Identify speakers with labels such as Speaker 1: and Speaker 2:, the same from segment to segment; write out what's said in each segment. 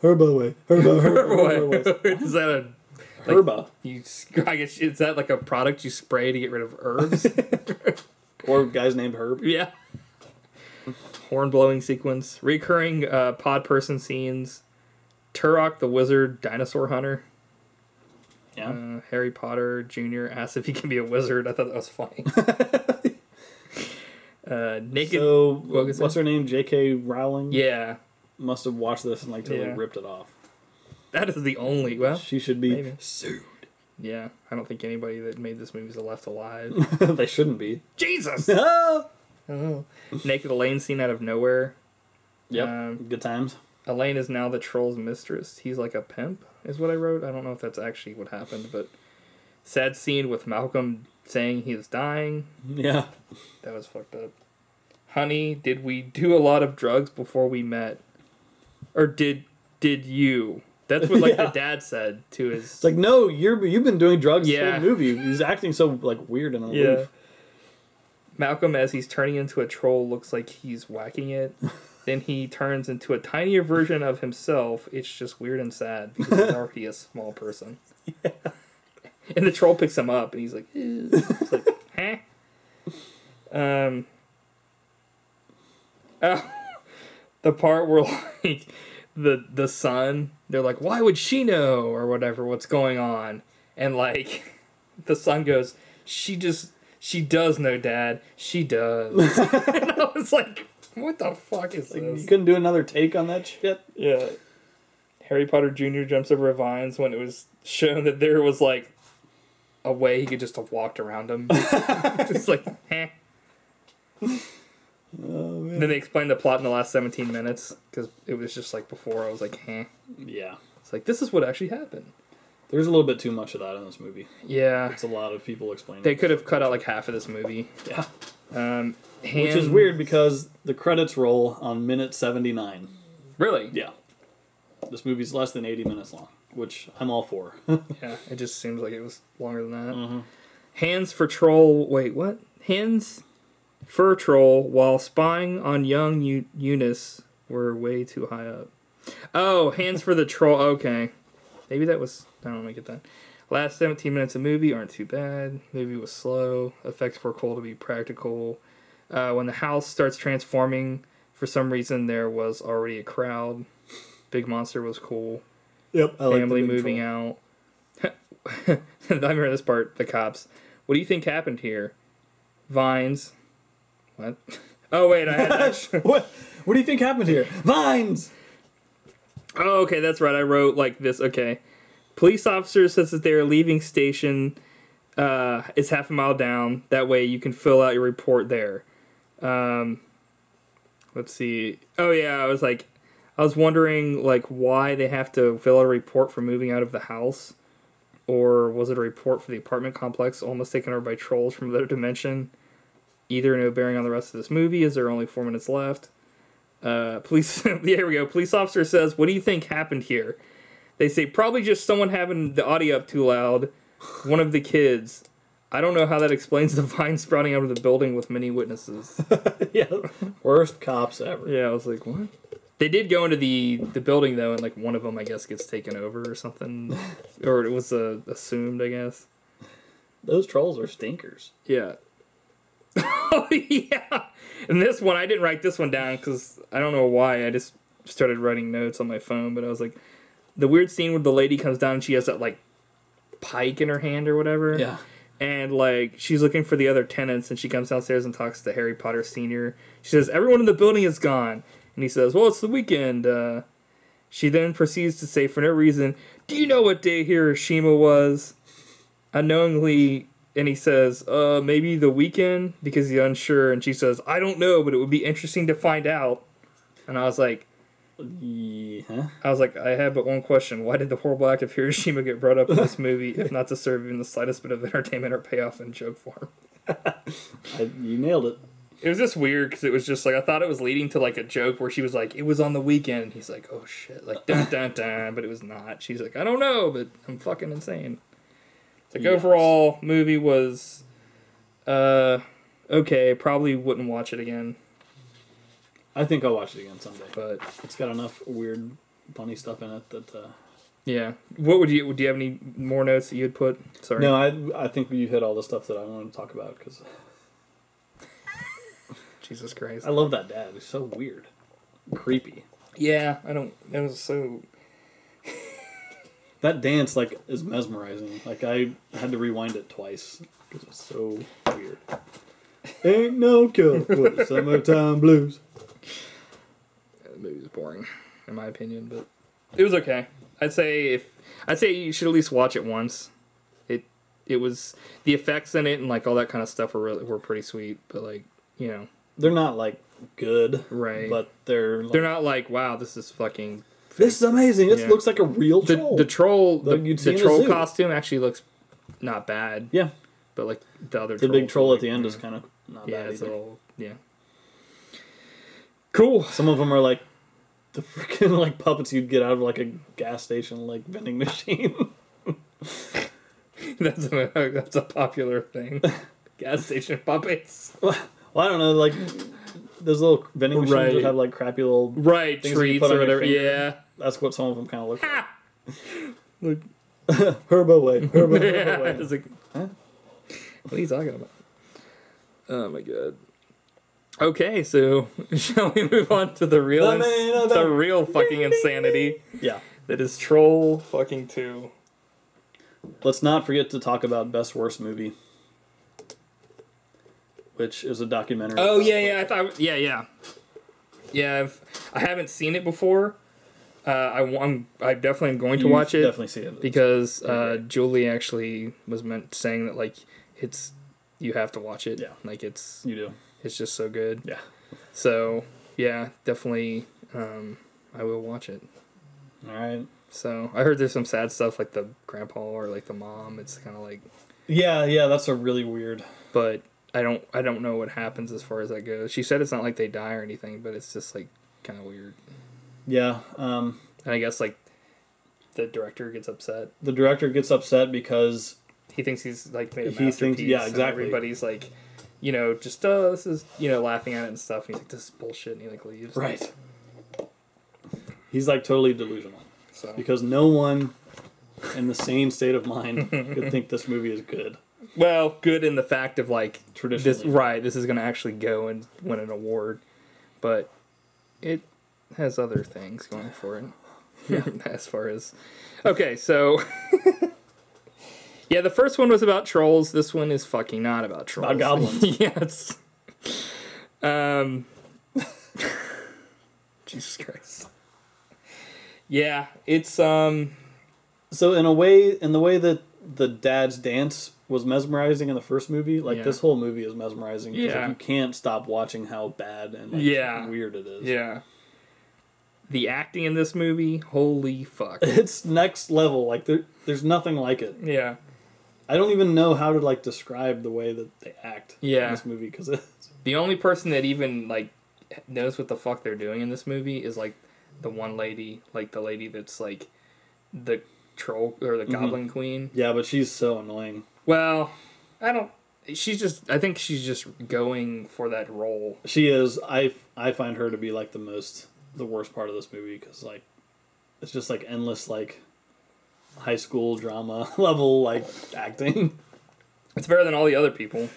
Speaker 1: Herba.
Speaker 2: Is that a...
Speaker 1: Herba.
Speaker 2: I guess, is that like a product you spray to get rid of herbs?
Speaker 1: Or a guy's named Herb.
Speaker 2: Yeah. Horn blowing sequence. Recurring pod person scenes. Turok the Wizard, Dinosaur Hunter.
Speaker 1: Yeah.
Speaker 2: Harry Potter Jr. asks if he can be a wizard. I thought that was funny. Naked.
Speaker 1: So, what's her name? J.K. Rowling?
Speaker 2: Yeah.
Speaker 1: Must have watched this and totally ripped it off.
Speaker 2: That is the only... Well,
Speaker 1: she should be sued.
Speaker 2: Yeah. I don't think anybody that made this movie is left alive.
Speaker 1: They shouldn't be.
Speaker 2: Jesus!
Speaker 1: Oh.
Speaker 2: Naked Elaine scene out of nowhere.
Speaker 1: Yep. Good times.
Speaker 2: Elaine is now the troll's mistress. He's like a pimp, is what I wrote. I don't know if that's actually what happened, but sad scene with Malcolm saying he is dying.
Speaker 1: Yeah.
Speaker 2: That was fucked up. Honey, did we do a lot of drugs before we met? Or did you? That's what the dad said to his...
Speaker 1: It's like, no, you've been doing drugs the whole movie. He's acting so weird and aloof.
Speaker 2: Yeah. Malcolm, as he's turning into a troll, looks like he's whacking it. Then he turns into a tinier version of himself. It's just weird and sad because he's already a small person. Yeah. And the troll picks him up and he's like, ew. It's like, huh? The part where the son, they're like, why would she know or whatever what's going on? And the son goes, she does know, Dad. She does. And I was like, what the fuck is this?
Speaker 1: You couldn't do another take on that shit?
Speaker 2: Yeah. Harry Potter Jr. jumps over vines when it was shown that there was a way he could just have walked around him. It's like, eh.
Speaker 1: Oh, man.
Speaker 2: Then they explained the plot in the last 17 minutes because it was just before I was like, eh.
Speaker 1: Yeah.
Speaker 2: It's like, this is what actually happened.
Speaker 1: There's a little bit too much of that in this movie.
Speaker 2: Yeah.
Speaker 1: It's a lot of people explaining.
Speaker 2: They could have cut out half of this movie.
Speaker 1: Yeah. Which is weird because the credits roll on minute 79.
Speaker 2: Really?
Speaker 1: Yeah. This movie's less than 80 minutes long, which I'm all for.
Speaker 2: Yeah, it just seems like it was longer than that. Mm-hmm. Hands for troll... Wait, what? Hands for troll while spying on young Eunice were way too high up. Oh, hands for the troll. Okay. Maybe that was... I don't know, get that. Last 17 minutes of movie aren't too bad. Movie was slow. Effects were cool to be practical. When the house starts transforming, for some reason there was already a crowd. Big Monster was cool.
Speaker 1: Yep.
Speaker 2: Family moving out. I remember this part, the cops. What do you think happened here? Vines. What? Oh, wait, I had that.
Speaker 1: What do you think happened here? Vines!
Speaker 2: Oh, okay, that's right. I wrote this. Okay. Police officer says that they are leaving station. It's half a mile down. That way you can fill out your report there. Let's see. Oh, yeah, I was wondering, why they have to fill out a report for moving out of the house. Or was it a report for the apartment complex almost taken over by trolls from another dimension? Either no bearing on the rest of this movie, as there are only 4 minutes left. Police, yeah, here we go. Police officer says, what do you think happened here? They say, probably just someone having the audio up too loud. One of the kids. I don't know how that explains the vine sprouting out of the building with many witnesses.
Speaker 1: Yeah, worst cops ever.
Speaker 2: Yeah, I was like, what? They did go into the building, though, and one of them, I guess, gets taken over or something. Or it was assumed, I guess.
Speaker 1: Those trolls are stinkers.
Speaker 2: Yeah. Oh, yeah. And this one, I didn't write this one down because I don't know why. I just started writing notes on my phone, but I was like, the weird scene where the lady comes down and she has that, pike in her hand or whatever.
Speaker 1: Yeah.
Speaker 2: And, she's looking for the other tenants, and she comes downstairs and talks to Harry Potter Sr. She says, everyone in the building is gone. And he says, well, it's the weekend. She then proceeds to say, for no reason, do you know what day Hiroshima was? Unknowingly, and he says, maybe the weekend, because he's unsure. And she says, I don't know, but it would be interesting to find out. And I was like,
Speaker 1: yeah.
Speaker 2: I have but one question. Why did the horrible act of Hiroshima get brought up in this movie, if not to serve even the slightest bit of entertainment or payoff in joke form?
Speaker 1: You nailed it.
Speaker 2: It was just weird, because it was just, I thought it was leading to, a joke where she was like, it was on the weekend. And he's like, oh, shit. Dun, dun, dun. But it was not. She's like, I don't know, but I'm fucking insane. It's
Speaker 1: Yes.
Speaker 2: Overall, movie was, okay. Probably wouldn't watch it again.
Speaker 1: I think I'll watch it again someday.
Speaker 2: But
Speaker 1: it's got enough weird funny stuff in it that.
Speaker 2: Yeah. What do you have any more notes that you had put? Sorry.
Speaker 1: No, I think you hit all the stuff that I wanted to talk about because.
Speaker 2: Jesus Christ.
Speaker 1: I love that dad. He's so weird, creepy.
Speaker 2: Yeah, I don't. It was so.
Speaker 1: That dance like is mesmerizing. Like I had to rewind it twice because it's so weird. Ain't no cure for the summertime blues.
Speaker 2: The movie was boring, in my opinion, but it was okay. I'd say you should at least watch it once. It was the effects in it and like all that kind of stuff were pretty sweet, but like
Speaker 1: they're not like good,
Speaker 2: right?
Speaker 1: But they're
Speaker 2: not like wow, this is fucking.
Speaker 1: This is amazing. It looks like a real troll.
Speaker 2: The troll, the troll costume actually looks not bad.
Speaker 1: Yeah,
Speaker 2: but like the other,
Speaker 1: the big troll at the end is kind of not bad
Speaker 2: it's
Speaker 1: either.
Speaker 2: Yeah, cool.
Speaker 1: Some of them are like the freaking like puppets you'd get out of like a gas station like vending machine.
Speaker 2: That's a popular thing. Gas station puppets.
Speaker 1: Well, I don't know, like those little vending machines would have like crappy little
Speaker 2: treats or whatever. Yeah,
Speaker 1: that's what some of them kind of look like.
Speaker 2: Like
Speaker 1: herb away.
Speaker 2: Like, huh? What are you talking about? Oh my god. Okay, so shall we move on to the real, real fucking insanity?
Speaker 1: Yeah,
Speaker 2: that is Troll fucking 2.
Speaker 1: Let's not forget to talk about Best Worst Movie, which is a documentary.
Speaker 2: Oh yeah, I haven't seen it before. I definitely am going to watch it.
Speaker 1: Definitely see it
Speaker 2: because Julie actually was saying that like you have to watch it.
Speaker 1: Yeah,
Speaker 2: like
Speaker 1: you do.
Speaker 2: It's just so good.
Speaker 1: Yeah.
Speaker 2: So yeah, definitely, I will watch it.
Speaker 1: All right.
Speaker 2: So I heard there's some sad stuff like the grandpa or like the mom. It's kind of like.
Speaker 1: Yeah, that's a really weird.
Speaker 2: But I don't know what happens as far as that goes. She said it's not like they die or anything, but it's just like kind of weird.
Speaker 1: Yeah.
Speaker 2: And I guess like the director gets upset.
Speaker 1: The director gets upset because
Speaker 2: he thinks he's like made a masterpiece.
Speaker 1: Yeah, exactly.
Speaker 2: And everybody's like, just this is laughing at it and stuff. And he's like, this is bullshit, and he like leaves.
Speaker 1: Right. He's like totally delusional.
Speaker 2: So
Speaker 1: because no one in the sane state of mind could think this movie is good.
Speaker 2: Well, good in the fact of like
Speaker 1: traditionally,
Speaker 2: this is going to actually go and win an award, but it has other things going for it.
Speaker 1: Yeah.
Speaker 2: As far as okay, so yeah, the first one was about trolls. This one is fucking not about trolls.
Speaker 1: About goblins.
Speaker 2: Yes. Jesus Christ. Yeah, it's
Speaker 1: So in the way that the dad's dance was mesmerizing in the first movie, like this whole movie is mesmerizing because you can't stop watching how bad and weird it is.
Speaker 2: Yeah. The acting in this movie, holy fuck.
Speaker 1: It's next level. Like there's nothing like it.
Speaker 2: Yeah.
Speaker 1: I don't even know how to like describe the way that they act in this movie because
Speaker 2: the only person that even like knows what the fuck they're doing in this movie is like the one lady, like the lady that's like the troll or the goblin queen.
Speaker 1: Yeah, but she's so annoying.
Speaker 2: Well, I think she's just going for that role.
Speaker 1: She is. I find her to be like the worst part of this movie because like it's just like endless like high school drama level like acting.
Speaker 2: It's better than all the other people.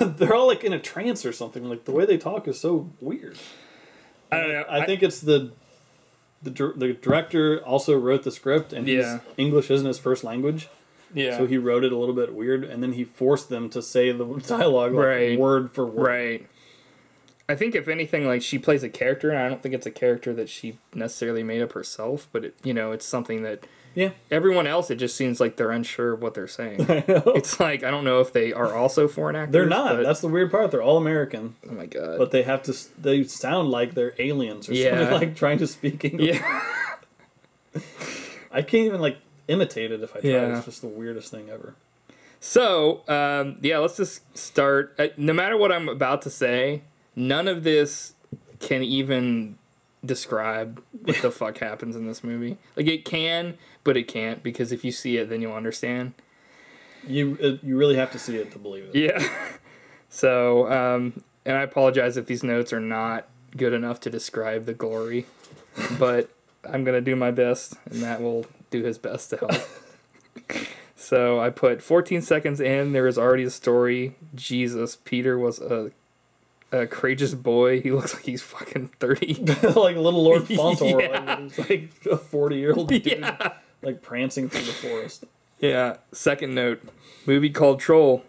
Speaker 1: They're all like in a trance or something. Like the way they talk is so weird.
Speaker 2: I don't know.
Speaker 1: I think it's the director also wrote the script and English isn't his first language.
Speaker 2: Yeah.
Speaker 1: So he wrote it a little bit weird and then he forced them to say the dialogue like word for word.
Speaker 2: Right. I think if anything, like she plays a character, and I don't think it's a character that she necessarily made up herself, but it's something that everyone else, it just seems like they're unsure of what they're saying.
Speaker 1: I know.
Speaker 2: It's like I don't know if they are also foreign actors.
Speaker 1: They're not. That's the weird part. They're all American.
Speaker 2: Oh my god!
Speaker 1: But they sound like they're aliens or something, like trying to speak English.
Speaker 2: Yeah.
Speaker 1: I can't even like imitate it if I try. It's just the weirdest thing ever.
Speaker 2: So let's just start. No matter what I'm about to say, none of this can even describe what the fuck happens in this movie. Like it can, but it can't, because if you see it, then you'll understand.
Speaker 1: You really have to see it to believe it.
Speaker 2: Yeah. So, and I apologize if these notes are not good enough to describe the glory, but I'm going to do my best, and Matt will do his best to help. So I put 14 seconds in, there was already a story. Jesus, Peter was a courageous boy. He looks like he's fucking 30.
Speaker 1: Like little Lord Fauntleroy.
Speaker 2: Yeah.
Speaker 1: He's like a 40-year-old dude.
Speaker 2: Yeah.
Speaker 1: Like prancing through the forest.
Speaker 2: Yeah. Second note. Movie called Troll,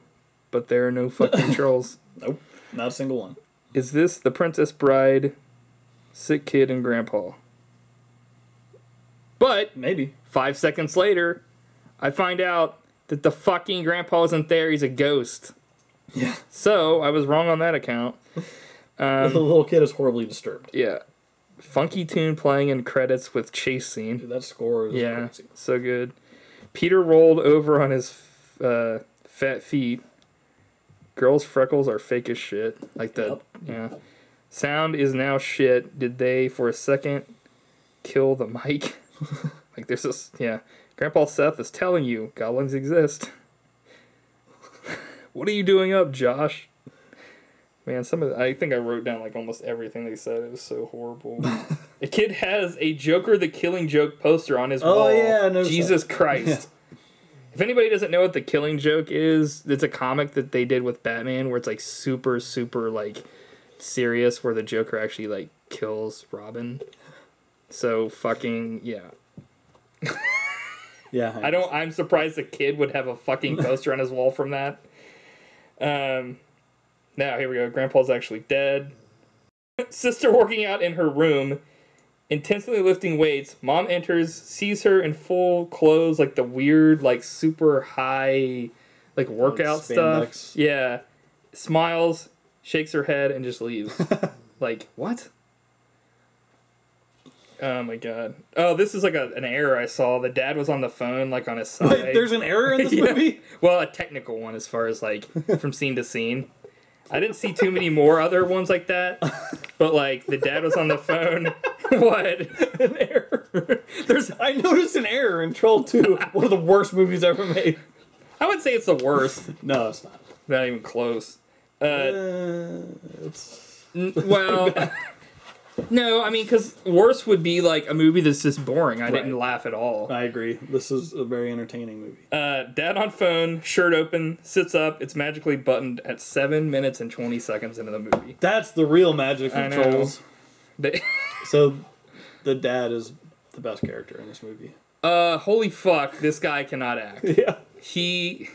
Speaker 2: but there are no fucking trolls.
Speaker 1: Nope. Not a single one.
Speaker 2: Is this The Princess Bride, Sick Kid, and Grandpa? But
Speaker 1: maybe
Speaker 2: 5 seconds later, I find out that the fucking grandpa isn't there. He's a ghost.
Speaker 1: Yeah.
Speaker 2: So I was wrong on that account.
Speaker 1: The little kid is horribly disturbed.
Speaker 2: Yeah. Funky tune playing in credits with chase scene.
Speaker 1: Dude, that score is crazy.
Speaker 2: So good. Peter rolled over on his fat feet. Girls' freckles are fake as shit. Like that. Yep. Yeah. Sound is now shit. Did they, for a second, kill the mic? Like there's this. Yeah. Grandpa Seth is telling you goblins exist. What are you doing up, Josh? Man, I think I wrote down like almost everything they said. It was so horrible. A kid has a Joker the Killing Joke poster on his wall.
Speaker 1: Oh yeah, no.
Speaker 2: Jesus Christ. Yeah. If anybody doesn't know what the Killing Joke is, it's a comic that they did with Batman where it's like super, super like serious, where the Joker actually like kills Robin. So fucking yeah.
Speaker 1: Yeah.
Speaker 2: I'm surprised a kid would have a fucking poster on his wall from that. Now, here we go. Grandpa's actually dead. Sister working out in her room, intensely lifting weights. Mom enters, sees her in full clothes, like the weird, like super high, like workout stuff. Yeah. Smiles, shakes her head, and just leaves. Like, what? Oh my god. Oh, this is like an error I saw. The dad was on the phone, like on his side.
Speaker 1: Wait, there's an error in this movie?
Speaker 2: Well, a technical one as far as like from scene to scene. I didn't see too many more other ones like that. But like the dad was on the phone. What?
Speaker 1: An error. I noticed an error in Troll 2. One of the worst movies ever made.
Speaker 2: I would say it's the worst.
Speaker 1: No, it's not.
Speaker 2: Not even close.
Speaker 1: It's...
Speaker 2: Well... No, I mean, because worse would be like a movie that's just boring. I didn't laugh at all.
Speaker 1: I agree. This is a very entertaining movie.
Speaker 2: Dad on phone, shirt open, sits up. It's magically buttoned at 7 minutes and 20 seconds into the movie.
Speaker 1: That's the real magic of Trolls. So, the dad is the best character in this movie.
Speaker 2: Holy fuck, this guy cannot act.
Speaker 1: Yeah.
Speaker 2: He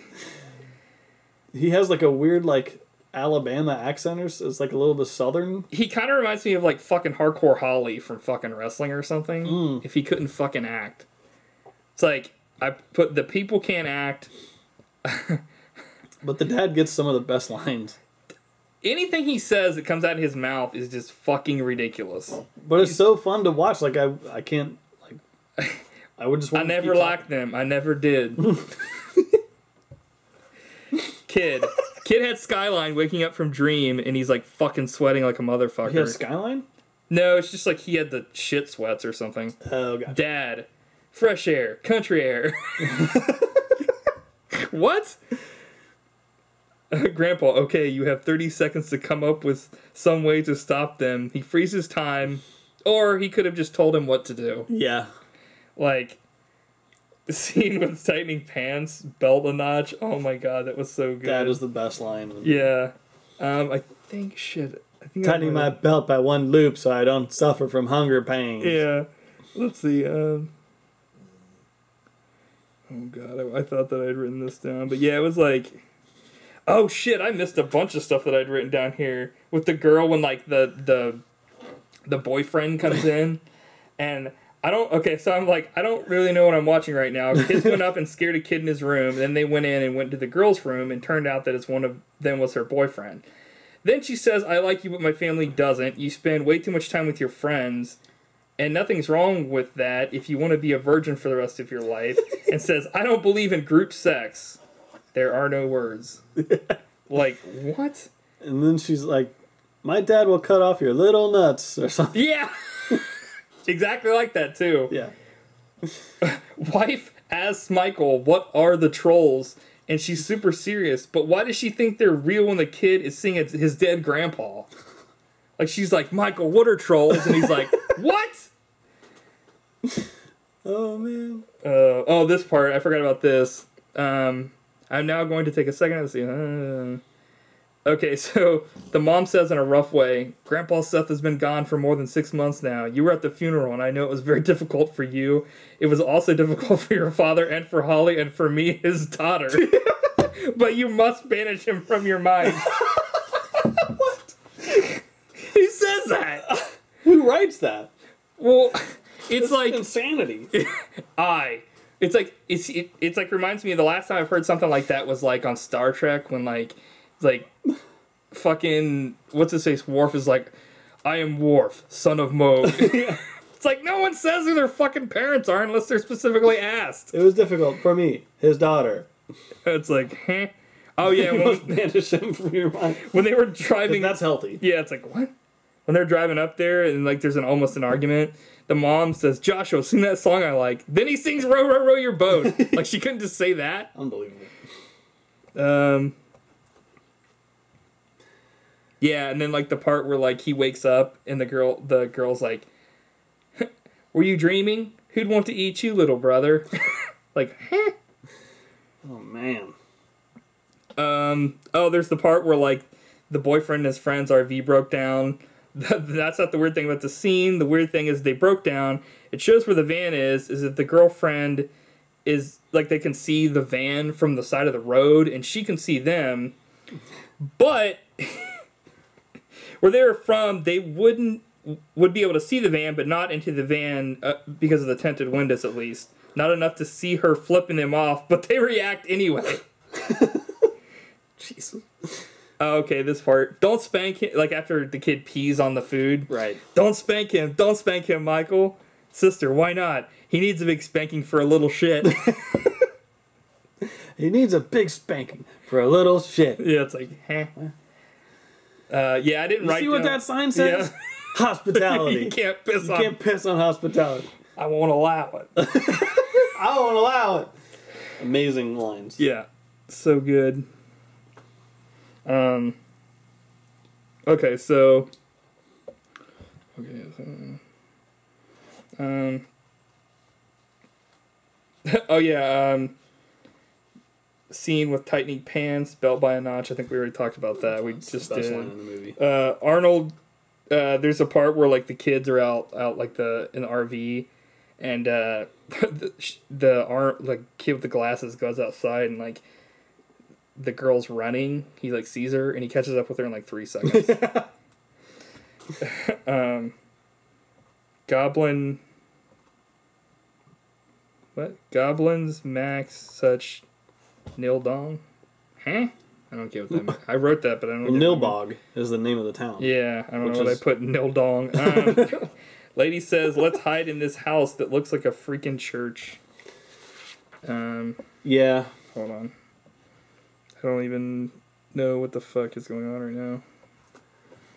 Speaker 1: has like a weird like Alabama accent, or it's like a little bit southern.
Speaker 2: He kind of reminds me of like fucking Hardcore Holly from fucking wrestling or something. If he couldn't fucking act. It's like, I put the people can't act.
Speaker 1: But the dad gets some of the best lines.
Speaker 2: Anything he says that comes out of his mouth is just fucking ridiculous.
Speaker 1: But it's so fun to watch. Like I can't like. I would just.
Speaker 2: I never liked them. I never did. Kid had Skyline waking up from dream, and he's like fucking sweating like a motherfucker.
Speaker 1: He has Skyline?
Speaker 2: No, it's just like he had the shit sweats or something.
Speaker 1: Oh, gotcha.
Speaker 2: Dad, fresh air, country air. What? Grandpa, okay, you have 30 seconds to come up with some way to stop them. He freezes time, or he could have just told him what to do.
Speaker 1: Yeah.
Speaker 2: Like... The scene with tightening pants, belt a notch. Oh my god, that was so good.
Speaker 1: That is the best line.
Speaker 2: Yeah. I think, shit.
Speaker 1: Tightening my belt by one loop so I don't suffer from hunger pains.
Speaker 2: Yeah. Let's see. Oh god, I thought that I'd written this down. But yeah, it was like... Oh shit, I missed a bunch of stuff that I'd written down here. With the girl when like the boyfriend comes in. And... so I'm like, I don't really know what I'm watching right now. Kids went up and scared a kid in his room. Then they went in and went to the girl's room and turned out that it's one of them was her boyfriend. Then she says, I like you, but my family doesn't. You spend way too much time with your friends. And nothing's wrong with that if you want to be a virgin for the rest of your life. And says, I don't believe in group sex. There are no words. Like, what?
Speaker 1: And then she's like, my dad will cut off your little nuts or something.
Speaker 2: Yeah. Exactly like that, too.
Speaker 1: Yeah.
Speaker 2: Wife asks Michael, what are the trolls? And she's super serious. But why does she think they're real when the kid is seeing his dead grandpa? Like, she's like, Michael, what are trolls? And he's like, what?
Speaker 1: Oh, man.
Speaker 2: This part. I forgot about this. I'm now going to take a second to see. Okay, so the mom says in a rough way, Grandpa Seth has been gone for more than 6 months now. You were at the funeral, and I know it was very difficult for you. It was also difficult for your father and for Holly and for me, his daughter. But you must banish him from your mind.
Speaker 1: What?
Speaker 2: He says that.
Speaker 1: Who writes that?
Speaker 2: Well, it's like
Speaker 1: insanity.
Speaker 2: It's like reminds me of the last time I've heard something like that was like on Star Trek when like fucking what's his face Worf is like, I am Worf, son of Moog. It's like no one says who their fucking parents are unless they're specifically asked.
Speaker 1: It was difficult for me, his daughter.
Speaker 2: It's like, huh? Oh yeah,
Speaker 1: you must banish him from your mind.
Speaker 2: When they were driving,
Speaker 1: that's healthy.
Speaker 2: Yeah, it's like what? When they're driving up there and like there's almost an argument. The mom says, Joshua, sing that song I like. Then he sings Row, Row, Row Your Boat. Like, she couldn't just say that.
Speaker 1: Unbelievable.
Speaker 2: Yeah, and then, like, the part where, like, he wakes up and the girl's like, were you dreaming? Who'd want to eat you, little brother? Like, huh?
Speaker 1: Oh, man.
Speaker 2: There's the part where, like, the boyfriend and his friend's RV broke down. That's not the weird thing about the scene. The weird thing is they broke down. It shows where the van is that the girlfriend is, like, they can see the van from the side of the road, and she can see them. But where they were from, they would be able to see the van, but not into the van because of the tinted windows, at least. Not enough to see her flipping them off, but they react anyway.
Speaker 1: Jesus.
Speaker 2: Okay, this part. Don't spank him, like after the kid pees on the food.
Speaker 1: Right.
Speaker 2: Don't spank him. Don't spank him, Michael. Sister, why not? He needs a big spanking for a little shit.
Speaker 1: He needs a big spanking for a little shit.
Speaker 2: Yeah, it's like, huh? Yeah, I didn't write
Speaker 1: see what that sign says? Yeah. Hospitality.
Speaker 2: You can't piss
Speaker 1: on hospitality.
Speaker 2: I won't allow it.
Speaker 1: I won't allow it. Amazing lines.
Speaker 2: Yeah. So good. Okay, so oh yeah, scene with tightening pants, belt by a notch. I think we already talked about that. We just did. Line in the movie. Arnold, there's a part where like the kids are out like in the RV, and the kid with the glasses goes outside and like the girl's running. He like sees her and he catches up with her in like 3 seconds. Goblin. What? Goblins max such nil dong? Huh? I don't get what that means. I wrote that, but I don't know.
Speaker 1: Nilbog is the name of the town.
Speaker 2: Yeah, I don't know what I put nil dong. Lady says, let's hide in this house that looks like a freaking church.
Speaker 1: Yeah.
Speaker 2: Hold on. I don't even know what the fuck is going on right now.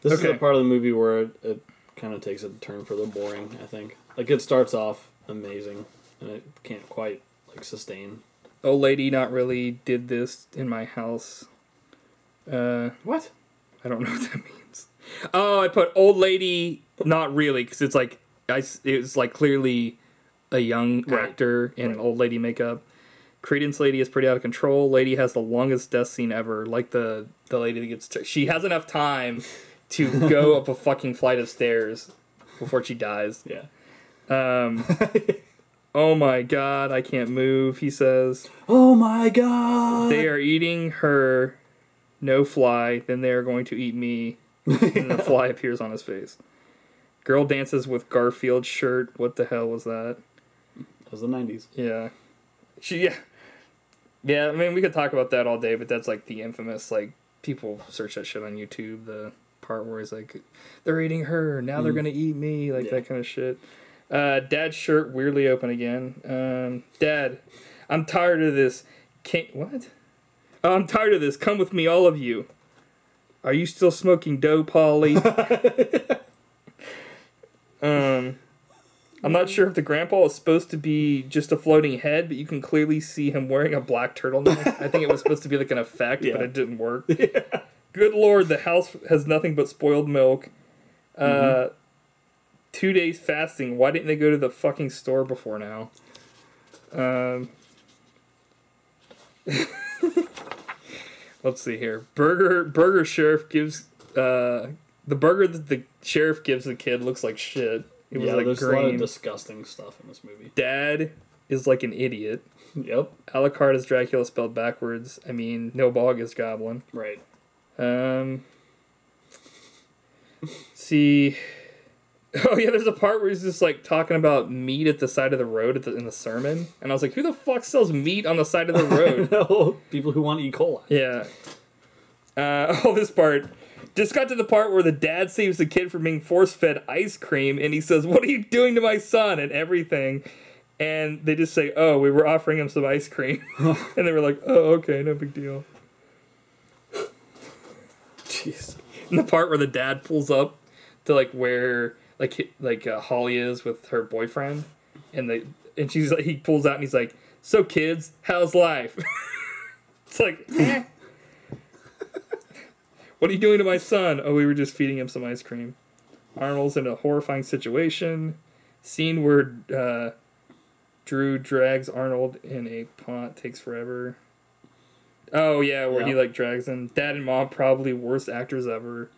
Speaker 1: This is the part of the movie where it kind of takes a turn for the boring, I think. Like, it starts off amazing, and it can't quite, like, sustain.
Speaker 2: Old lady not really did this in my house.
Speaker 1: What?
Speaker 2: I don't know what that means. Oh, I put old lady not really, because it's like, it's like clearly a young actor in old lady makeup. Credence lady is pretty out of control. Lady has the longest death scene ever. Like the lady that gets... she has enough time to go up a fucking flight of stairs before she dies.
Speaker 1: Yeah.
Speaker 2: Oh my god, I can't move, he says.
Speaker 1: Oh my god!
Speaker 2: They are eating her. No fly. Then they are going to eat me. And the fly appears on his face. Girl dances with Garfield shirt. What the hell was that?
Speaker 1: That was the 90s.
Speaker 2: Yeah. Yeah, I mean, we could talk about that all day, but that's like the infamous, like, people search that shit on YouTube, the part where he's like, they're eating her, now they're gonna eat me, like that kind of shit. Dad's shirt weirdly open again. Dad, I'm tired of this. What? Oh, I'm tired of this. Come with me, all of you. Are you still smoking dough, Polly? I'm not sure if the grandpa is supposed to be just a floating head, but you can clearly see him wearing a black turtleneck. I think it was supposed to be like an effect, but it didn't work. Yeah. Good Lord, the house has nothing but spoiled milk. 2 days fasting. Why didn't they go to the fucking store before now? Let's see here. Burger sheriff gives the burger that the sheriff gives the kid looks like shit. It was like
Speaker 1: there's
Speaker 2: green.
Speaker 1: a lot of disgusting stuff in this movie.
Speaker 2: Dad is like an idiot.
Speaker 1: Yep.
Speaker 2: Alucard is Dracula spelled backwards. I mean, no bog is goblin.
Speaker 1: Right.
Speaker 2: See. Oh yeah, there's a part where he's just like talking about meat at the side of the road in the sermon, and I was like, "Who the fuck sells meat on the side of the road?"
Speaker 1: No, people who want E. coli.
Speaker 2: Yeah. This part just got to the part where the dad saves the kid from being force-fed ice cream, and he says, "What are you doing to my son?" and everything, and they just say, "Oh, we were offering him some ice cream," and they were like, "Oh, okay, no big deal."
Speaker 1: Jeez.
Speaker 2: And the part where the dad pulls up to like where. Holly is with her boyfriend, and she's like, he pulls out and he's like, "So kids, how's life?" It's like, eh. What are you doing to my son? Oh, we were just feeding him some ice cream. Arnold's in a horrifying situation. Scene where Drew drags Arnold in a pot takes forever. Oh yeah, where he like drags him. Dad and mom probably worst actors ever.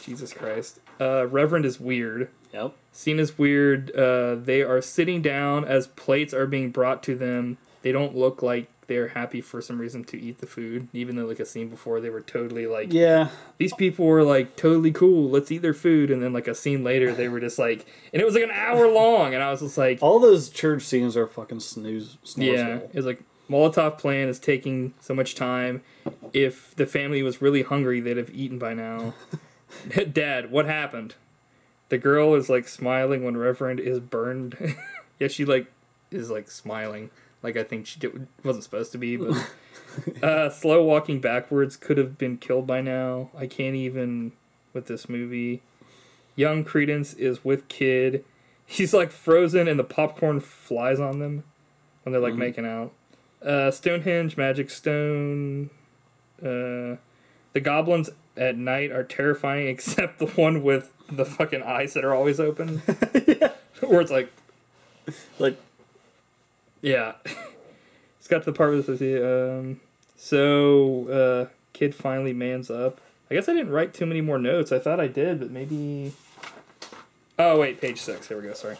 Speaker 2: Jesus Christ. Reverend is weird.
Speaker 1: Yep.
Speaker 2: Scene is weird. They are sitting down as plates are being brought to them. They don't look like they're happy for some reason to eat the food. Even though like a scene before they were totally like...
Speaker 1: Yeah.
Speaker 2: These people were like totally cool. Let's eat their food. And then like a scene later they were just like... And it was like an hour long. And I was just like...
Speaker 1: All those church scenes are fucking snooze.
Speaker 2: Yeah. It was like... Molotov plan is taking so much time. If the family was really hungry, they'd have eaten by now. Dad, what happened? The girl is like smiling when Reverend is burned. Yeah, she like is like smiling. Like I think wasn't supposed to be, but slow walking backwards could have been killed by now. I can't even with this movie. Young Credence is with kid. He's like frozen and the popcorn flies on them when they're like making out. Stonehenge, Magic Stone. The goblins at night are terrifying, except the one with the fucking eyes that are always open.
Speaker 1: Yeah.
Speaker 2: Where it's like, yeah. It's got to the part where it's kid finally mans up. I guess I didn't write too many more notes. I thought I did, but maybe... Oh, wait, page 6. Here we go, sorry.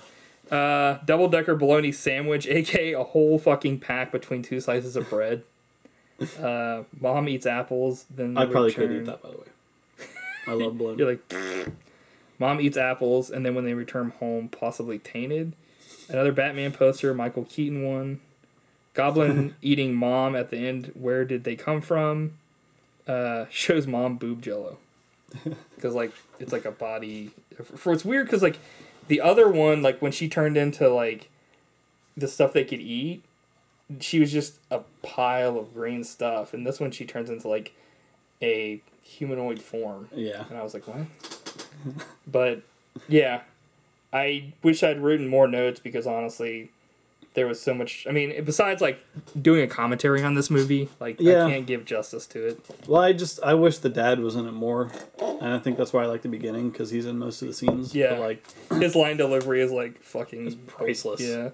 Speaker 2: Double-decker bologna sandwich, a.k.a. a whole fucking pack between 2 slices of bread. Mom eats apples, then
Speaker 1: I probably could eat that, by the way. I love bologna.
Speaker 2: You're like, Mom eats apples, and then when they return home, possibly tainted. Another Batman poster, Michael Keaton one. Goblin eating mom at the end. Where did they come from? Shows mom boob jello. Because, like, it's like a body... It's weird because, like, the other one, like, when she turned into, like, the stuff they could eat, she was just a pile of green stuff. And this one, she turns into, like, a humanoid form. Yeah. And I was like, what? But, yeah. I wish I'd written more notes because, honestly, there was so much... I mean, besides, like, doing a commentary on this movie, like, I can't give justice to it.
Speaker 1: Well, I wish the dad was in it more. And I think that's why I like the beginning, because he's in most of the scenes.
Speaker 2: Yeah.
Speaker 1: But, like...
Speaker 2: His line delivery is, like, fucking...
Speaker 1: It's priceless.
Speaker 2: Yeah.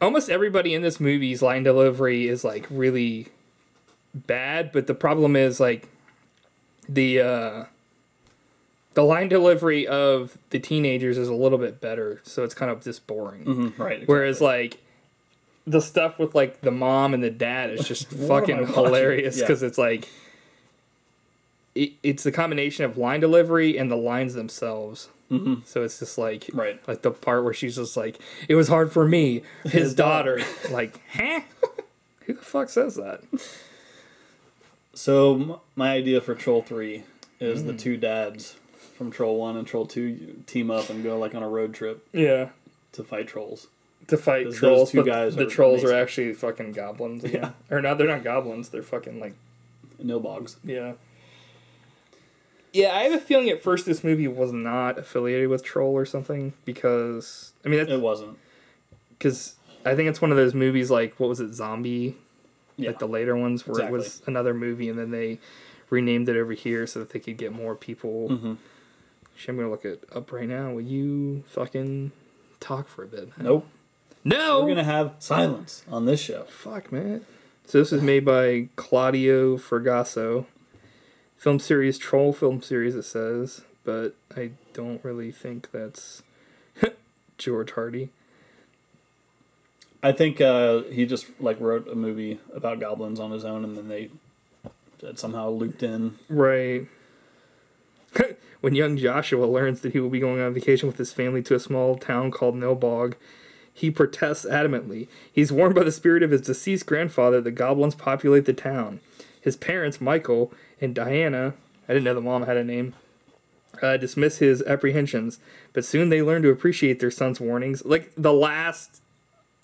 Speaker 2: Almost everybody in this movie's line delivery is, like, really bad, but the problem is, like, the line delivery of the teenagers is a little bit better, so it's kind of just boring.
Speaker 1: Mm-hmm. Right. Exactly.
Speaker 2: Whereas, like, the stuff with, like, the mom and the dad is just fucking hilarious, because it's, like, it's the combination of line delivery and the lines themselves. Mm-hmm. So it's just like, like the part where she's just like, it was hard for me, his daughter. Like, huh? Who the fuck says that?
Speaker 1: So my idea for Troll 3 is the two dads from Troll 1 and Troll 2 team up and go like on a road trip.
Speaker 2: Yeah.
Speaker 1: To fight trolls.
Speaker 2: To fight trolls, but the trolls are actually fucking goblins. Yeah. Or no, they're not goblins. They're fucking like...
Speaker 1: Nilbogs.
Speaker 2: Yeah. Yeah, I have a feeling at first this movie was not affiliated with Troll or something, because... I mean,
Speaker 1: it wasn't.
Speaker 2: Because I think it's one of those movies like, what was it, Zombie? Yeah. Like the later ones where it was another movie and then they renamed it over here so that they could get more people. Mm-hmm. Actually, I'm going to look it up right now. Will you fucking talk for a bit?
Speaker 1: Nope.
Speaker 2: No!
Speaker 1: We're going to have silence on this show.
Speaker 2: Fuck, man. So this is made by Claudio Fergaso. Film series, Troll film series, it says. But I don't really think that's George Hardy.
Speaker 1: I think he just like wrote a movie about goblins on his own, and then they somehow looped in.
Speaker 2: Right. When young Joshua learns that he will be going on vacation with his family to a small town called Nilbog, he protests adamantly. He's warned by the spirit of his deceased grandfather that goblins populate the town. His parents, Michael and Diana, I didn't know the mom had a name, dismiss his apprehensions, but soon they learn to appreciate their son's warnings. Like, the last,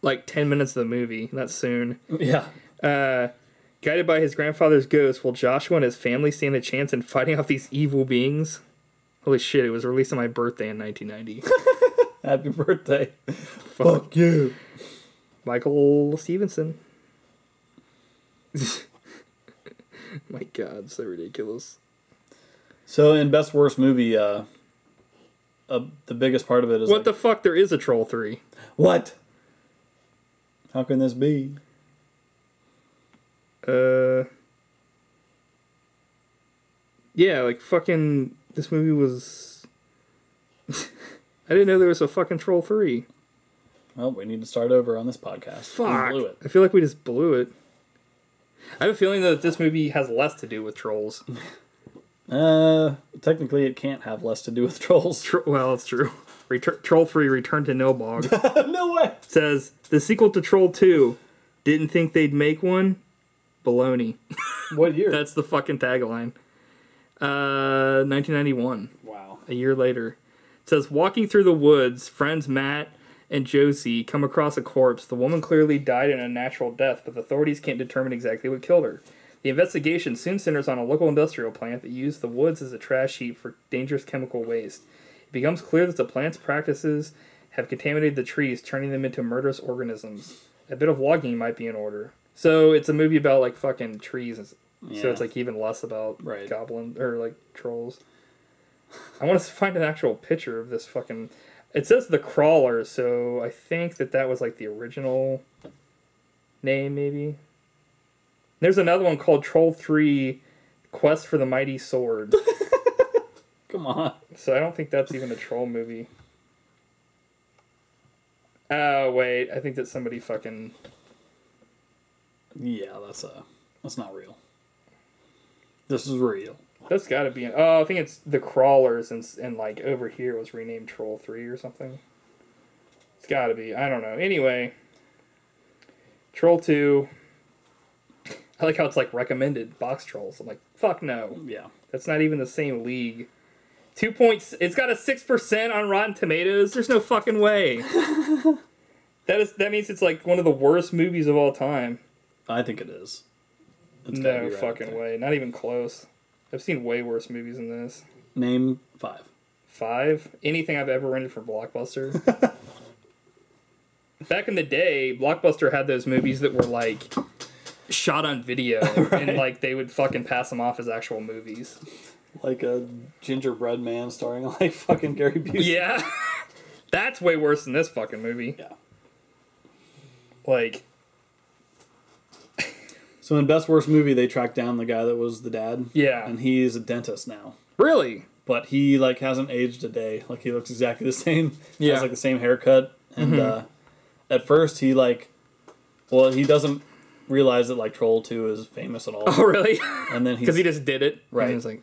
Speaker 2: 10 minutes of the movie, not soon.
Speaker 1: Yeah.
Speaker 2: Guided by his grandfather's ghost, will Joshua and his family stand a chance in fighting off these evil beings? Holy shit, it was released on my birthday in 1990.
Speaker 1: Happy birthday. Fuck you.
Speaker 2: Michael Stevenson. My God, so ridiculous.
Speaker 1: So in Best Worst Movie, the biggest part of it is
Speaker 2: what the fuck? There is a Troll 3.
Speaker 1: What? How can this be?
Speaker 2: Yeah, fucking, this movie was... I didn't know there was a fucking Troll 3.
Speaker 1: Well, we need to start over on this podcast.
Speaker 2: Fuck. We blew it. I feel like we just blew it. I have a feeling that this movie has less to do with trolls.
Speaker 1: Technically it can't have less to do with trolls.
Speaker 2: Well, it's true. Troll 3, Return to Nilbog.
Speaker 1: No way!
Speaker 2: Says, the sequel to Troll 2, didn't think they'd make one? Baloney.
Speaker 1: What year?
Speaker 2: That's the fucking tagline. 1991.
Speaker 1: Wow.
Speaker 2: A year later. It says, walking through the woods, friends Matt and Josie come across a corpse. The woman clearly died in a natural death, but the authorities can't determine exactly what killed her. The investigation soon centers on a local industrial plant that used the woods as a trash heap for dangerous chemical waste. It becomes clear that the plant's practices have contaminated the trees, turning them into murderous organisms. A bit of logging might be in order. So it's a movie about, fucking trees. Yeah. So it's, even less about goblins, or, trolls. I want to find an actual picture of this fucking... It says The Crawler, so I think that was, the original name, maybe. There's another one called Troll 3 Quest for the Mighty Sword.
Speaker 1: Come on. So
Speaker 2: I don't think that's even a troll movie. Oh, wait. I think that somebody fucking...
Speaker 1: Yeah, that's not real. This is real.
Speaker 2: That's gotta be... I think it's The Crawlers, and over here it was renamed Troll 3 or something. It's gotta be. I don't know. Anyway. Troll 2... I like how it's recommended box trolls. I'm like, fuck no.
Speaker 1: Yeah.
Speaker 2: That's not even the same league. 2 points. It's got a 6% on Rotten Tomatoes. There's no fucking way. That means it's one of the worst movies of all time.
Speaker 1: I think it is.
Speaker 2: It's no fucking way. Not even close. I've seen way worse movies than this.
Speaker 1: Name 5.
Speaker 2: 5? Anything I've ever rented from Blockbuster. Back in the day, Blockbuster had those movies that were shot on video, right. And they would fucking pass them off as actual movies. Like
Speaker 1: a gingerbread man starring fucking Gary Busey.
Speaker 2: Yeah. That's way worse than this fucking movie.
Speaker 1: Yeah. So in Best Worst Movie, they tracked down the guy that was the dad.
Speaker 2: Yeah.
Speaker 1: And he's a dentist now.
Speaker 2: Really?
Speaker 1: But he hasn't aged a day. He looks exactly the same.
Speaker 2: Yeah.
Speaker 1: Has the same haircut. And at first he he doesn't realize that Troll 2 is famous at all.
Speaker 2: Oh, really?
Speaker 1: And then
Speaker 2: because he just did it.
Speaker 1: Right.
Speaker 2: And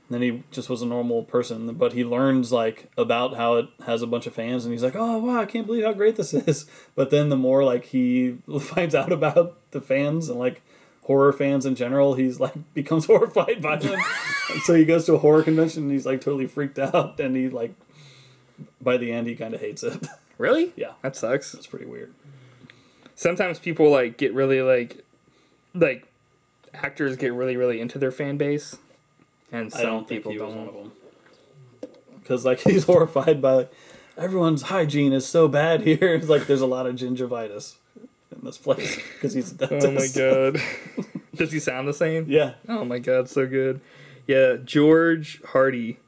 Speaker 1: and then he just was a normal person, but he learns about how it has a bunch of fans, and he's like, "Oh wow, I can't believe how great this is." But then the more he finds out about the fans and horror fans in general, he's becomes horrified by them. And so he goes to a horror convention and he's totally freaked out, and he by the end he kind of hates it.
Speaker 2: Really?
Speaker 1: Yeah.
Speaker 2: That sucks.
Speaker 1: It's pretty weird.
Speaker 2: Sometimes people get really actors get really, really into their fan base, and some people don't. One of them.
Speaker 1: Because he's horrified by everyone's hygiene is so bad here. It's there's a lot of gingivitis in this place because he's a dentist.
Speaker 2: Oh my God. Does he sound the same?
Speaker 1: Yeah.
Speaker 2: Oh my god, so good. Yeah, George Hardy.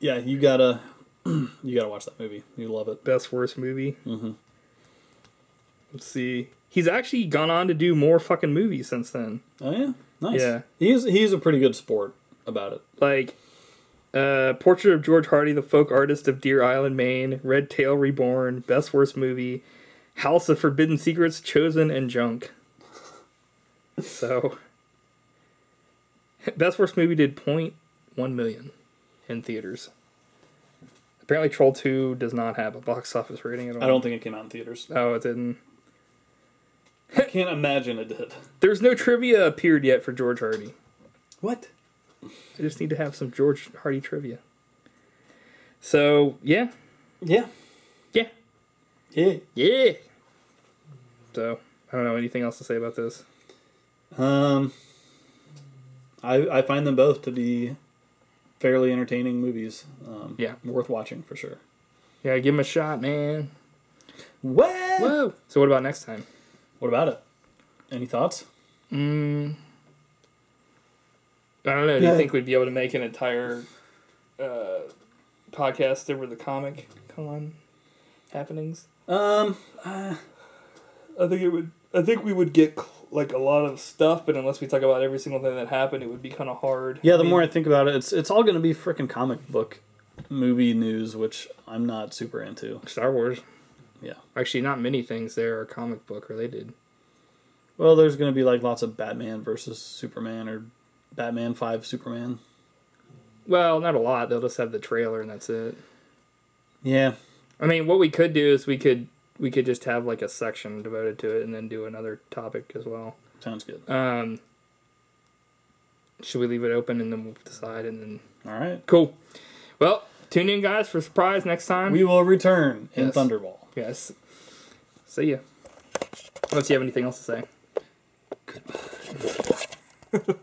Speaker 1: Yeah, you gotta watch that movie. You love it.
Speaker 2: Best worst movie. Mm-hmm. Let's see. He's actually gone on to do more fucking movies since then.
Speaker 1: Oh yeah, nice.
Speaker 2: Yeah,
Speaker 1: he's a pretty good sport about it.
Speaker 2: Like, Portrait of George Hardy, the folk artist of Deer Island, Maine, Red Tail Reborn, Best Worst Movie, House of Forbidden Secrets, Chosen, and Junk. So, Best Worst Movie did $0.1 million in theaters. Apparently Troll 2 does not have a box office rating at all.
Speaker 1: I don't think it came out in theaters.
Speaker 2: Oh, it didn't?
Speaker 1: I can't imagine it did.
Speaker 2: There's no trivia appeared yet for George Hardy.
Speaker 1: What?
Speaker 2: I just need to have some George Hardy trivia. So, yeah.
Speaker 1: Yeah.
Speaker 2: Yeah.
Speaker 1: Yeah.
Speaker 2: Yeah. So, I don't know, anything else to say about this?
Speaker 1: I find them both to be fairly entertaining movies.
Speaker 2: Yeah.
Speaker 1: Worth watching for sure.
Speaker 2: Yeah, give them a shot, man.
Speaker 1: Whoa!
Speaker 2: So what about next time?
Speaker 1: What about it? Any thoughts?
Speaker 2: I don't know. Do you think we'd be able to make an entire podcast over the Comic Con happenings?
Speaker 1: I
Speaker 2: think we would get like a lot of stuff, but unless we talk about every single thing that happened, it would be kind of hard.
Speaker 1: Yeah, the more I think about it, it's all going to be frickin' comic book movie news, which I'm not super into.
Speaker 2: Star Wars.
Speaker 1: Yeah.
Speaker 2: Actually, not many things there are comic book related.
Speaker 1: Well, there's going to be like lots of Batman versus Superman or Batman 5 Superman.
Speaker 2: Well, not a lot. They'll just have the trailer and that's it.
Speaker 1: Yeah.
Speaker 2: I mean, what we could do is we could just have like a section devoted to it and then do another topic as well.
Speaker 1: Sounds good.
Speaker 2: Should we leave it open and then we'll decide and then...
Speaker 1: All right.
Speaker 2: Cool. Well, tune in, guys, for a surprise next time.
Speaker 1: We will return in Thunderball.
Speaker 2: Yes. See ya. Unless you have anything else to say.
Speaker 1: Goodbye.